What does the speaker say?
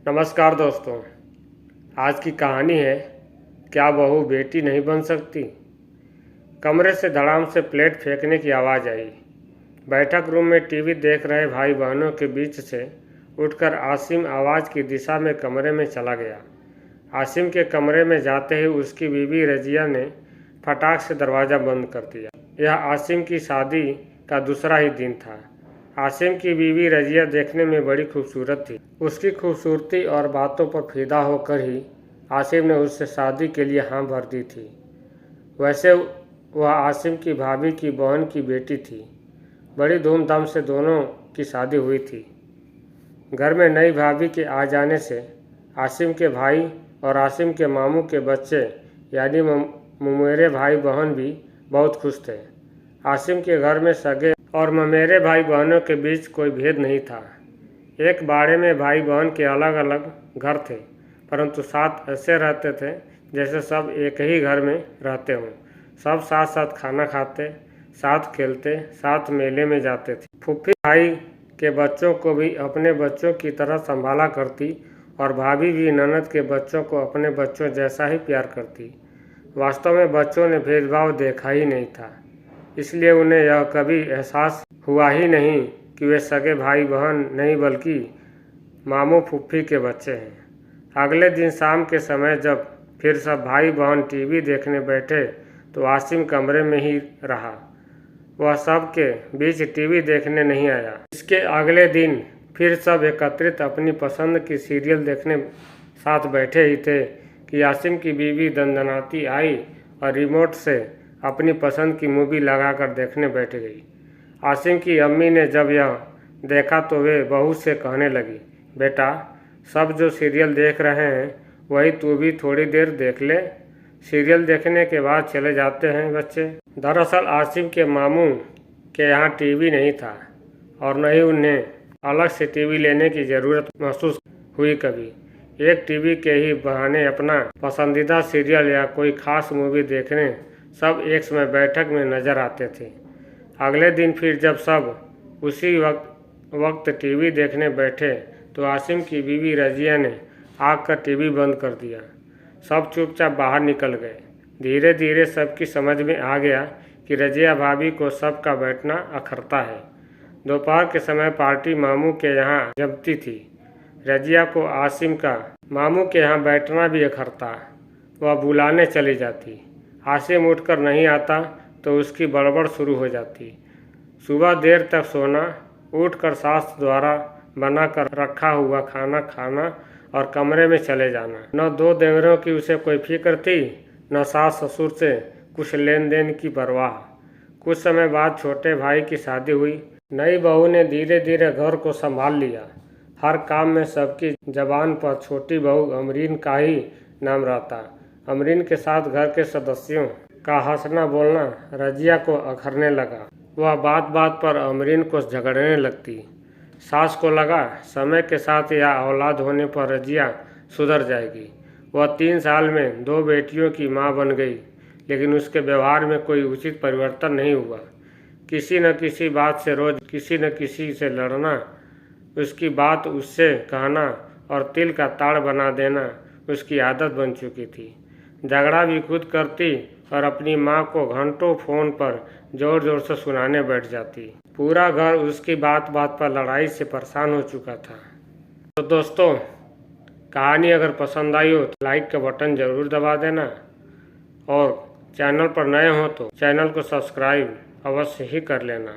नमस्कार दोस्तों। आज की कहानी है क्या बहू बेटी नहीं बन सकती। कमरे से धड़ाम से प्लेट फेंकने की आवाज़ आई। बैठक रूम में टीवी देख रहे भाई बहनों के बीच से उठकर आसिम आवाज़ की दिशा में कमरे में चला गया। आसिम के कमरे में जाते ही उसकी बीवी रजिया ने फटाक से दरवाज़ा बंद कर दिया। यह आसिम की शादी का दूसरा ही दिन था। आसिम की बीवी रजिया देखने में बड़ी खूबसूरत थी। उसकी खूबसूरती और बातों पर फिदा होकर ही आसिम ने उससे शादी के लिए हाँ भर दी थी। वैसे वह आसिम की भाभी की बहन की बेटी थी। बड़ी धूमधाम से दोनों की शादी हुई थी। घर में नई भाभी के आ जाने से आसिम के भाई और आसिम के मामू के बच्चे यानी ममेरे भाई बहन भी बहुत खुश थे। आसिम के घर में सगे और ममेरे भाई बहनों के बीच कोई भेद नहीं था। एक बाड़े में भाई बहन के अलग अलग घर थे, परंतु साथ ऐसे रहते थे जैसे सब एक ही घर में रहते हों। सब साथ साथ खाना खाते, साथ खेलते, साथ मेले में जाते थे। फूफी भाई के बच्चों को भी अपने बच्चों की तरह संभाला करती और भाभी भी ननद के बच्चों को अपने बच्चों जैसा ही प्यार करती। वास्तव में बच्चों ने भेदभाव देखा ही नहीं था, इसलिए उन्हें यह कभी एहसास हुआ ही नहीं कि वे सगे भाई बहन नहीं बल्कि मामू फूफी के बच्चे हैं। अगले दिन शाम के समय जब फिर सब भाई बहन टीवी देखने बैठे तो आसिम कमरे में ही रहा। वह सब के बीच टीवी देखने नहीं आया। इसके अगले दिन फिर सब एकत्रित अपनी पसंद की सीरियल देखने साथ बैठे ही थे कि आसिम की बीवी दंदनाती आई और रिमोट से अपनी पसंद की मूवी लगाकर देखने बैठ गई। आसिम की अम्मी ने जब यह देखा तो वे बहू से कहने लगी, बेटा सब जो सीरियल देख रहे हैं वही तू भी थोड़ी देर देख ले। सीरियल देखने के बाद चले जाते हैं बच्चे। दरअसल आसिम के मामू के यहाँ टीवी नहीं था और न ही उन्हें अलग से टीवी लेने की ज़रूरत महसूस हुई कभी। एक टीवी के ही बहाने अपना पसंदीदा सीरियल या कोई ख़ास मूवी देखने सब एक समय बैठक में नज़र आते थे। अगले दिन फिर जब सब उसी वक्त टीवी देखने बैठे तो आसिम की बीवी रजिया ने आकर टीवी बंद कर दिया। सब चुपचाप बाहर निकल गए। धीरे धीरे सबकी समझ में आ गया कि रजिया भाभी को सबका बैठना अखरता है। दोपहर के समय पार्टी मामू के यहाँ जमती थी। रजिया को आसिम का मामू के यहाँ बैठना भी अखरता। वह बुलाने चली जाती। आसिम उठकर नहीं आता तो उसकी बड़बड़ शुरू हो जाती। सुबह देर तक सोना, उठकर सास द्वारा बनाकर रखा हुआ खाना खाना और कमरे में चले जाना। न दो देवरों की उसे कोई फिक्र थी, न सास ससुर से कुछ लेन देन की परवाह। कुछ समय बाद छोटे भाई की शादी हुई। नई बहू ने धीरे धीरे घर को संभाल लिया। हर काम में सबकी जबान पर छोटी बहू अमरीन का ही नाम रहता। अमरीन के साथ घर के सदस्यों का हंसना बोलना रजिया को अखरने लगा। वह बात बात पर अमरीन को झगड़ने लगती। सास को लगा समय के साथ या औलाद होने पर रजिया सुधर जाएगी। वह 3 साल में 2 बेटियों की मां बन गई, लेकिन उसके व्यवहार में कोई उचित परिवर्तन नहीं हुआ। किसी न किसी बात से रोज किसी न किसी से लड़ना, उसकी बात उससे कहना और तिल का ताड़ बना देना उसकी आदत बन चुकी थी। झगड़ा भी खुद करती और अपनी माँ को घंटों फ़ोन पर ज़ोर ज़ोर से सुनाने बैठ जाती। पूरा घर उसकी बात बात पर लड़ाई से परेशान हो चुका था। तो दोस्तों, कहानी अगर पसंद आई हो तो लाइक का बटन ज़रूर दबा देना और चैनल पर नए हो तो चैनल को सब्सक्राइब अवश्य ही कर लेना।